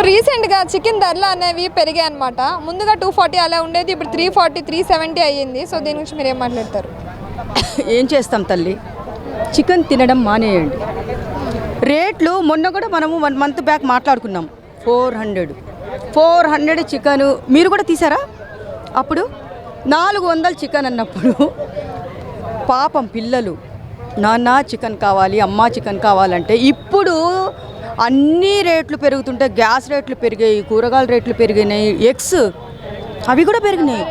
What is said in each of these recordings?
రీసెంట్గా చికెన్ ధరలు అనేవి పెరిగాయి అనమాట. ముందుగా 240 అలా ఉండేది, ఇప్పుడు 340 370 అయ్యింది. సో దీని గురించి మీరు ఏం మాట్లాడతారు? ఏం చేస్తాం తల్లి, చికెన్ తినడం మానేయండి. రేట్లు మొన్న కూడా మనము 1 మంత్ బ్యాక్ మాట్లాడుకున్నాం. 400 చికెన్ మీరు కూడా తీసారా? అప్పుడు 400 చికెన్ అన్నప్పుడు పాపం పిల్లలు నాన్న చికెన్ కావాలి, అమ్మ చికెన్ కావాలంటే, ఇప్పుడు అన్ని రేట్లు పెరుగుతుంటే గ్యాస్ రేట్లు పెరిగాయి, కూరగాయల రేట్లు పెరిగినాయి, ఎగ్స్ అవి కూడా పెరిగినాయి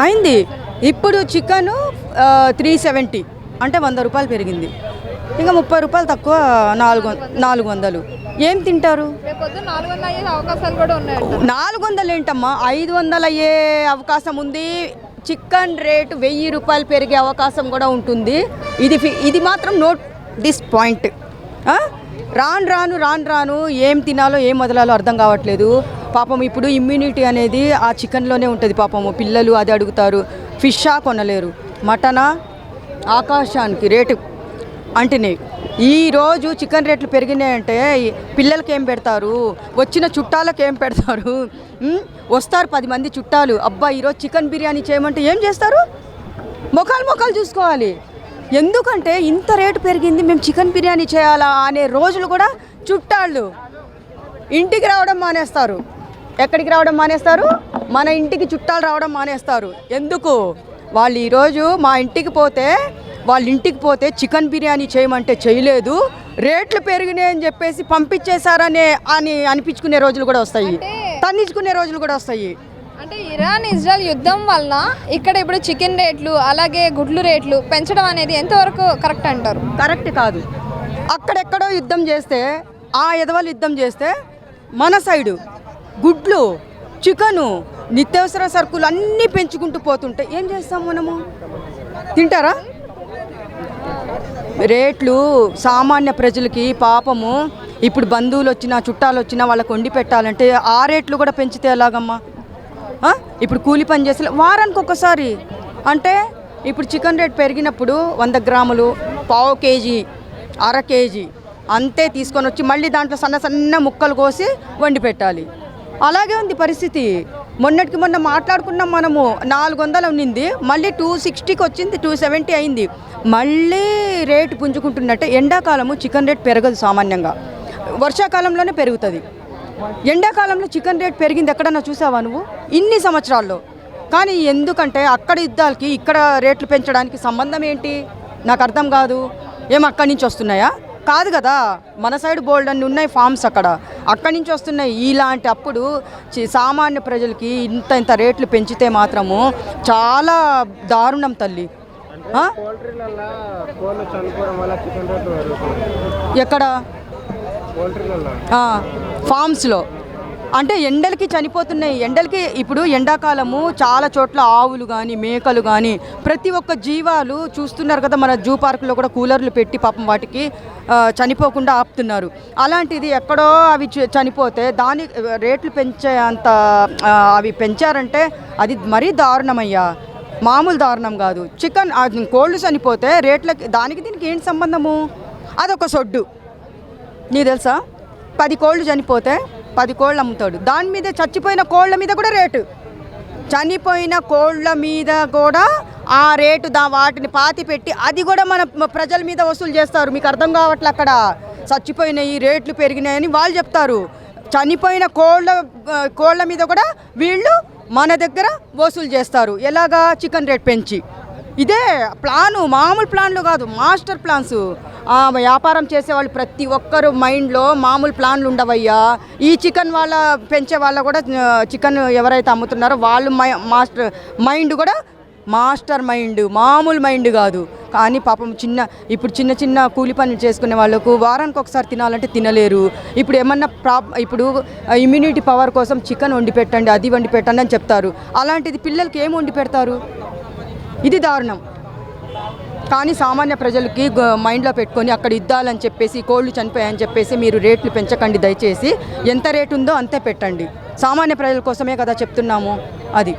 అయింది. ఇప్పుడు చికెన్ 370 అంటే 100 రూపాయలు పెరిగింది. ఇంకా 30 రూపాయలు తక్కువ 400. ఏం తింటారు? 400 ఏంటమ్మా, 500 అయ్యే అవకాశం ఉంది. చికెన్ రేటు 1000 రూపాయలు పెరిగే అవకాశం కూడా ఉంటుంది. ఇది మాత్రం నోట్ దిస్ పాయింట్. రాను ఏం తినాలో ఏం వదలాలో అర్థం కావట్లేదు. పాపం ఇప్పుడు ఇమ్యూనిటీ అనేది ఆ చికెన్లోనే ఉంటుంది. పాపము పిల్లలు అది అడుగుతారు. ఫిషా కొనలేరు, మటనా ఆకాశానికి రేటు అంటున్నాయి. ఈరోజు చికెన్ రేట్లు పెరిగినాయంటే పిల్లలకి ఏం పెడతారు, వచ్చిన చుట్టాలకు ఏం పెడతారు? వస్తారు 10 మంది చుట్టాలు, అబ్బా ఈరోజు చికెన్ బిర్యానీ చేయమంటే ఏం చేస్తారు? మొఖాలు చూసుకోవాలి. ఎందుకంటే ఇంత రేటు పెరిగింది, మేము చికెన్ బిర్యానీ చేయాలా అనే రోజులు కూడా చుట్టాళ్ళు ఇంటికి రావడం మానేస్తారు. ఎక్కడికి రావడం మానేస్తారు? మన ఇంటికి చుట్టాలు రావడం మానేస్తారు. ఎందుకు? వాళ్ళు ఈరోజు మా ఇంటికి పోతే వాళ్ళ ఇంటికి పోతే చికెన్ బిర్యానీ చేయమంటే చేయలేదు, రేట్లు పెరిగినాయి అని చెప్పేసి పంపించేశారని అనిపించుకునే రోజులు కూడా వస్తాయి, తన్నించుకునే రోజులు కూడా వస్తాయి. అంటే ఇరాన్ ఇజ్రాయెల్ యుద్ధం వలన ఇక్కడ ఇప్పుడు చికెన్ రేట్లు అలాగే గుడ్లు రేట్లు పెంచడం అనేది ఎంతవరకు కరెక్ట్ అంటారు? కరెక్ట్ కాదు. అక్కడెక్కడో యుద్ధం చేస్తే, ఆ ఎదవలు యుద్ధం చేస్తే, మన సైడు గుడ్లు, చికెను, నిత్యావసర సరుకులు అన్నీ పెంచుకుంటూ పోతుంటే ఏం చేస్తాం మనము? తింటారా? రేట్లు సామాన్య ప్రజలకి పాపము. ఇప్పుడు బంధువులు వచ్చినా చుట్టాలు వచ్చినా వాళ్ళకి వండి పెట్టాలంటే ఆ రేట్లు కూడా పెంచితే ఎలాగమ్మా? ఇప్పుడు కూలి పని చేసే వారానికి ఒకసారి అంటే, ఇప్పుడు చికెన్ రేట్ పెరిగినప్పుడు 100 గ్రాములు, పావు కేజీ, అర కేజీ అంతే తీసుకొని వచ్చి మళ్ళీ దాంట్లో సన్న ముక్కలు కోసి వండి పెట్టాలి. అలాగే ఉంది పరిస్థితి. మొన్నటికి మొన్న మాట్లాడుకున్నాం మనము, 400 ఉన్నింది, మళ్ళీ 260కి వచ్చింది, 270 అయింది. మళ్ళీ రేటు పుంజుకుంటున్నట్టే. ఎండాకాలము చికెన్ రేట్ పెరగదు సామాన్యంగా, వర్షాకాలంలోనే పెరుగుతుంది. ఎండాకాలంలో చికెన్ రేట్ పెరిగింది ఎక్కడన్నా చూసావా నువ్వు ఇన్ని సంవత్సరాల్లో? కానీ ఎందుకంటే అక్కడ యుద్ధాలకి ఇక్కడ రేట్లు పెంచడానికి సంబంధం ఏంటి నాకు అర్థం కాదు. ఏం అక్కడి నుంచి వస్తున్నాయా? కాదు కదా, మన సైడ్ బోల్డ్ అన్ని ఉన్నాయి ఫార్మ్స్, అక్కడి నుంచి వస్తున్నాయి. ఇలాంటి అప్పుడు సామాన్య ప్రజలకి ఇంత రేట్లు పెంచితే మాత్రము చాలా దారుణం తల్లి. ఎక్కడ? ఫార్మ్స్లో అంటే ఎండలకి చనిపోతున్నాయి. ఎండలకి ఇప్పుడు ఎండాకాలము చాలా చోట్ల ఆవులు కానీ మేకలు కానీ ప్రతి ఒక్క జీవాలు చూస్తున్నారు కదా, మన జూ పార్కులో కూడా కూలర్లు పెట్టి పాపం వాటికి చనిపోకుండా ఆపుతున్నారు. అలాంటిది ఎక్కడో అవి చనిపోతే దాని రేట్లు పెంచే అంత అవి పెంచారంటే అది మరీ దారుణమయ్యా, మామూలు దారుణం కాదు. చికెన్ కోళ్ళు చనిపోతే రేట్లకి దానికి దీనికి ఏంటి సంబంధము? అదొక సొడ్డు. నీ తెలుసా, 10 కోళ్ళు చనిపోతే 10 కోళ్ళు అమ్ముతాడు, దాని మీద చచ్చిపోయిన కోళ్ళ మీద కూడా రేటు, చనిపోయిన కోళ్ళ మీద కూడా ఆ రేటు వాటిని పాతి పెట్టి అది కూడా మన ప్రజల మీద వసూలు చేస్తారు. మీకు అర్థం కావట్లే, అక్కడ చచ్చిపోయినాయి రేట్లు పెరిగినాయని వాళ్ళు చెప్తారు, చనిపోయిన కోళ్ళ మీద కూడా వీళ్ళు మన దగ్గర వసూలు చేస్తారు. ఎలాగా? చికెన్ రేట్ పెంచి. ఇదే ప్లాను, మామూలు ప్లాన్లు కాదు, మాస్టర్ ప్లాన్స్. వ్యాపారం చేసేవాళ్ళు ప్రతి ఒక్కరు మైండ్లో మామూలు ప్లాన్లు ఉండవయ్యా. ఈ చికెన్ వాళ్ళ పెంచే వాళ్ళ కూడా చికెన్ ఎవరైతే అమ్ముతున్నారో వాళ్ళు మాస్టర్ మైండ్ కూడా మాస్టర్ మైండ్, మామూలు మైండ్ కాదు. కానీ పాపం ఇప్పుడు చిన్న కూలి పనులు చేసుకునే వాళ్ళకు వారానికి ఒకసారి తినాలంటే తినలేరు. ఇప్పుడు ఏమన్నా ఇప్పుడు ఇమ్యూనిటీ పవర్ కోసం చికెన్ వండి పెట్టండి, అది వండి పెట్టండి అని చెప్తారు. అలాంటిది పిల్లలకి ఏం వండి పెడతారు? ఇది దారుణం. కానీ సామాన్య ప్రజలకి మైండ్లో పెట్టుకొని అక్కడ యుద్ధాలని చెప్పేసి కోళ్ళు చనిపోయాయని చెప్పేసి మీరు రేట్లు పెంచకండి దయచేసి. ఎంత రేటు ఉందో అంతే పెట్టండి. సామాన్య ప్రజల కోసమే కదా చెప్తున్నాము. అది